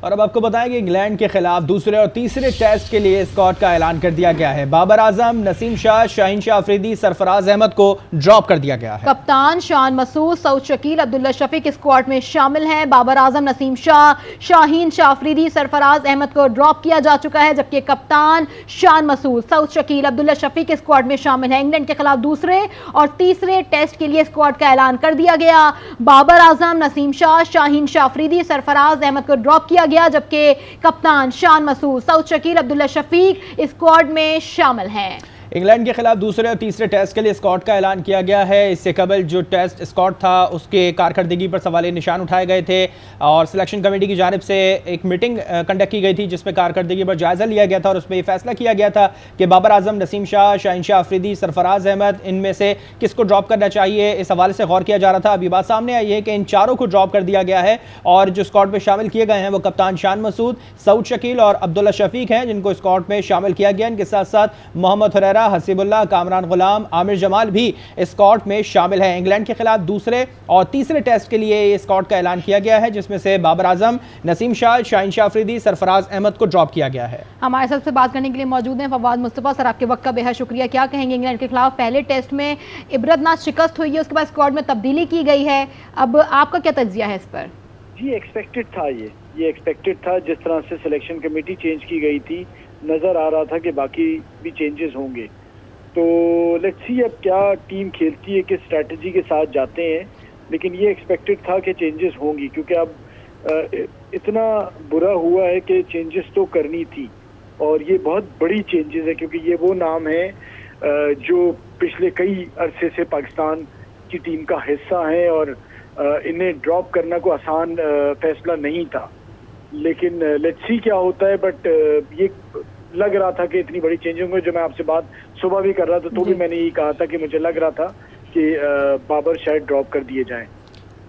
और अब आपको बताएं कि इंग्लैंड के खिलाफ दूसरे और तीसरे टेस्ट के लिए स्क्वाड का ऐलान कर दिया गया है। बाबर आजम, नसीम शाह, शाहीन शाह अफरीदी, सरफराज अहमद को ड्रॉप कर दिया गया है। कप्तान शान मसूद, सऊद शकील, अब्दुल्ला शफीक स्क्वाड में शामिल हैं। बाबर आजम, नसीम शाह, शाहीन शाह अफरीदी, सरफराज अहमद को ड्रॉप किया जा चुका है, जबकि कप्तान शान मसूद, सऊद शकील, अब्दुल्ला शफीक स्क्वाड में शामिल है। इंग्लैंड के खिलाफ दूसरे और तीसरे टेस्ट के लिए स्क्वाड का ऐलान कर दिया गया। बाबर आजम, नसीम शाह, शाहीन शाह अफरीदी, सरफराज अहमद को ड्रॉप किया गया, जबकि कप्तान शान मसूद, सऊद शकील, अब्दुल्ला शफीक स्क्वाड में शामिल हैं। इंग्लैंड के खिलाफ दूसरे और तीसरे टेस्ट के लिए स्क्वाड का ऐलान किया गया है। इससे कबल जो टेस्ट स्क्वाड था उसके कारकर्दगी पर सवालिया निशान उठाए गए थे और सिलेक्शन कमेटी की जानिब से एक मीटिंग कंडक्ट की गई थी जिसमें कारकर्दगी पर जायजा लिया गया था और उसमें यह फैसला किया गया था कि बाबर आजम, नसीम शाह, शाहीन शाह अफरीदी, सरफराज अहमद, इनमें से किसको ड्रॉप करना चाहिए, इस हवाले से गौर किया जा रहा था। अभी बात सामने आई है कि इन चारों को ड्रॉप कर दिया गया है और जो स्क्वाड में शामिल किए गए हैं वो कप्तान शान मसूद, सऊद शकील और अब्दुल्ला शफीक हैं, जिनको स्क्वाड में शामिल किया गया। इनके साथ साथ मोहम्मद हुरैरा, हसीबुल्लाह, कामरान गुलाम, आमिर जमाल भी स्क्वाड में शामिल हैं। इंग्लैंड के खिलाफ दूसरे और तीसरे टेस्ट के लिए ये स्क्वाड का ऐलान किया गया है, जिसमें से बाबर आजम, नसीम शाह, शाहीन शाह अफरीदी, सरफराज अहमद को ड्रॉप किया गया है। हमारे साथ से बात करने के लिए मौजूद हैं फवाद मुस्तफा। सर, आपके वक्त का बेहद शुक्रिया। क्या कहेंगे, इंग्लैंड के खिलाफ पहले टेस्ट में इबरतनाक शिकस्त हुई है, उसके बाद स्क्वाड में तब्दीली की गई है, अब आपका क्या तज्जिया है इस पर? जी, एक्सपेक्टेड था, ये एक्सपेक्टेड था। जिस तरह से सिलेक्शन कमेटी चेंज की गई थी, नजर आ रहा था कि बाकी भी चेंजेस होंगे। तो लेट्स सी अब क्या टीम खेलती है, किस स्ट्रैटेजी के साथ जाते हैं, लेकिन ये एक्सपेक्टेड था कि चेंजेस होंगी, क्योंकि अब इतना बुरा हुआ है कि चेंजेस तो करनी थी और ये बहुत बड़ी चेंजेस है, क्योंकि ये वो नाम है जो पिछले कई अरसे से पाकिस्तान की टीम का हिस्सा है और इन्हें ड्रॉप करना कोई आसान फैसला नहीं था। लेकिन लेट्स सी क्या होता है, बट ये लग रहा था कि इतनी बड़ी चेंज होंगे। जो मैं आपसे बात सुबह भी कर रहा था तो भी मैंने यही कहा था कि मुझे लग रहा था कि बाबर शायद ड्रॉप कर दिए जाएं।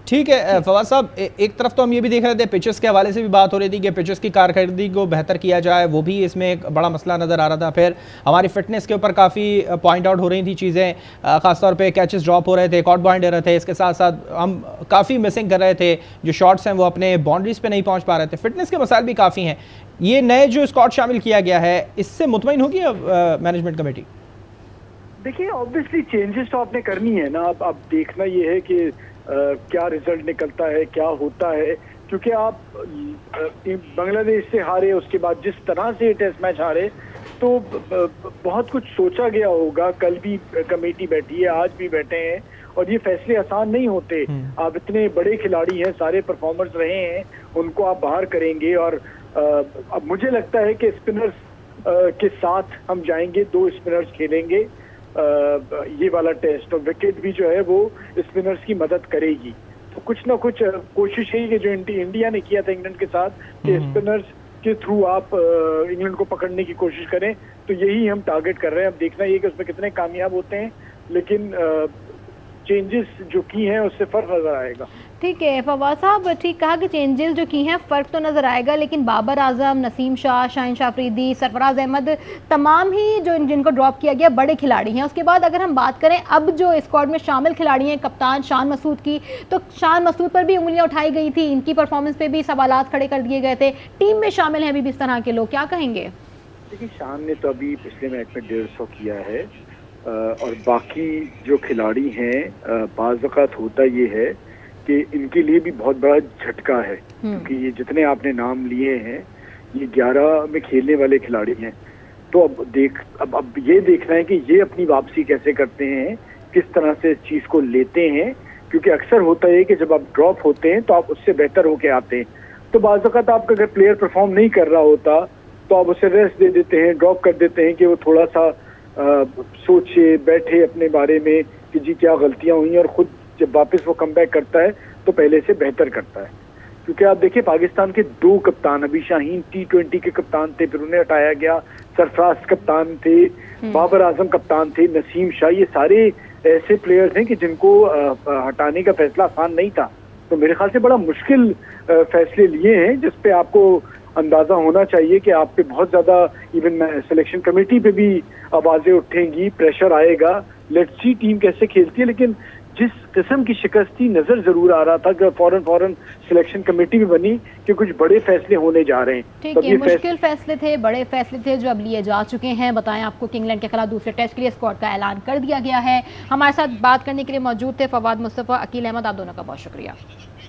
ठीक है फवाद साहब, एक तरफ तो हम ये भी देख रहे थे, पिचेस के हवाले से भी बात हो रही थी कि पिचेस की कारकर्दगी को बेहतर किया जाए, वो भी इसमें एक बड़ा मसला नज़र आ रहा था। फिर हमारी फिटनेस के ऊपर काफ़ी पॉइंट आउट हो रही थी चीज़ें, ख़ासतौर पे कैचेस ड्रॉप हो रहे थे, कॉट पॉइंट दे रहे थे, इसके साथ साथ हम काफ़ी मिसिंग कर रहे थे, जो शॉट्स हैं वो अपने बाउंड्रीज़ पर नहीं पहुँच पा रहे थे। फिटनेस के मसाइल भी काफ़ी हैं। ये नए जो स्क्वाड शामिल किया गया है, इससे मुतमईन होगी अब मैनेजमेंट कमेटी? देखिए, ऑब्वियसली चेंजेस तो आपने करनी है ना। अब देखना ये है कि क्या रिजल्ट निकलता है, क्या होता है, क्योंकि आप बांग्लादेश से हारे, उसके बाद जिस तरह से टेस्ट मैच हारे, तो बहुत कुछ सोचा गया होगा। कल भी कमेटी बैठी है, आज भी बैठे हैं और ये फैसले आसान नहीं होते। आप इतने बड़े खिलाड़ी हैं, सारे परफॉर्मर्स रहे हैं, उनको आप बाहर करेंगे। और अब मुझे लगता है कि स्पिनर्स के साथ हम जाएंगे, 2 स्पिनर्स खेलेंगे ये वाला टेस्ट, और विकेट भी जो है वो स्पिनर्स की मदद करेगी। तो कुछ ना कुछ कोशिश है कि जो इंडिया ने किया था इंग्लैंड के साथ, कि स्पिनर्स के थ्रू आप इंग्लैंड को पकड़ने की कोशिश करें, तो यही हम टारगेट कर रहे हैं। अब देखना ये कि उसमें कितने कामयाब होते हैं, लेकिन चेंजेस जो की हैं उससे फर्क नजर आएगा। ठीक है फवाद साहब, ठीक कहा कि चेंजेस जो की हैं फ़र्क तो नज़र आएगा, लेकिन बाबर आजम, नसीम शाह, शाहीन शाह अफरीदी, सरफराज अहमद, तमाम ही जो जिनको ड्रॉप किया गया बड़े खिलाड़ी हैं। उसके बाद अगर हम बात करें अब जो स्क्वाड में शामिल खिलाड़ी हैं, कप्तान शान मसूद की, तो शान मसूद पर भी उंगलियां उठाई गई थी, इनकी परफॉर्मेंस पे भी सवालात खड़े कर दिए गए थे। टीम में शामिल हैं अभी भी इस तरह के लोग, क्या कहेंगे? देखिए, शान ने तो अभी पिछले मैच में 150 किया है और बाकी जो खिलाड़ी हैं, बाज़ औक़ात होता ये है कि इनके लिए भी बहुत बड़ा झटका है, क्योंकि ये जितने आपने नाम लिए हैं ये 11 में खेलने वाले खिलाड़ी हैं। तो अब ये देखना है कि ये अपनी वापसी कैसे करते हैं, किस तरह से इस चीज़ को लेते हैं, क्योंकि अक्सर होता है कि जब आप ड्रॉप होते हैं तो आप उससे बेहतर होके आते हैं। तो बाज़ औक़ात आपका अगर प्लेयर परफॉर्म नहीं कर रहा होता तो आप उसे रेस्ट दे देते हैं, ड्रॉप कर देते हैं कि वो थोड़ा सा सोचे, बैठे अपने बारे में कि जी क्या गलतियां हुई, और खुद जब वापस वो कम बैक करता है तो पहले से बेहतर करता है। क्योंकि आप देखिए, पाकिस्तान के 2 कप्तान, अभी शाहीन T20 के कप्तान थे, फिर उन्हें हटाया गया, सरफराज कप्तान थे, बाबर आजम कप्तान थे, नसीम शाह, ये सारे ऐसे प्लेयर्स हैं कि जिनको हटाने का फैसला आसान नहीं था। तो मेरे ख्याल से बड़ा मुश्किल फैसले लिए हैं, जिसपे आपको अंदाजा होना चाहिए कि आप पे बहुत ज्यादा, इवन सिलेक्शन कमेटी पे भी आवाजें उठेंगी, प्रेशर आएगा। लेट्स सी टीम कैसे खेलती है, लेकिन जिस किस्म की शिकस्ती नजर जरूर आ रहा था कि फौरन सिलेक्शन कमेटी भी बनी कि कुछ बड़े फैसले होने जा रहे हैं। ठीक है, मुश्किल फैसले थे, बड़े फैसले थे जो अब लिए जा चुके हैं। बताएं आपको कि इंग्लैंड के खिलाफ दूसरे टेस्ट के लिए स्क्वाड का ऐलान कर दिया गया है। हमारे साथ बात करने के लिए मौजूद थे फवाद मुस्तफा, अकील अहमद, आप दोनों का बहुत शुक्रिया।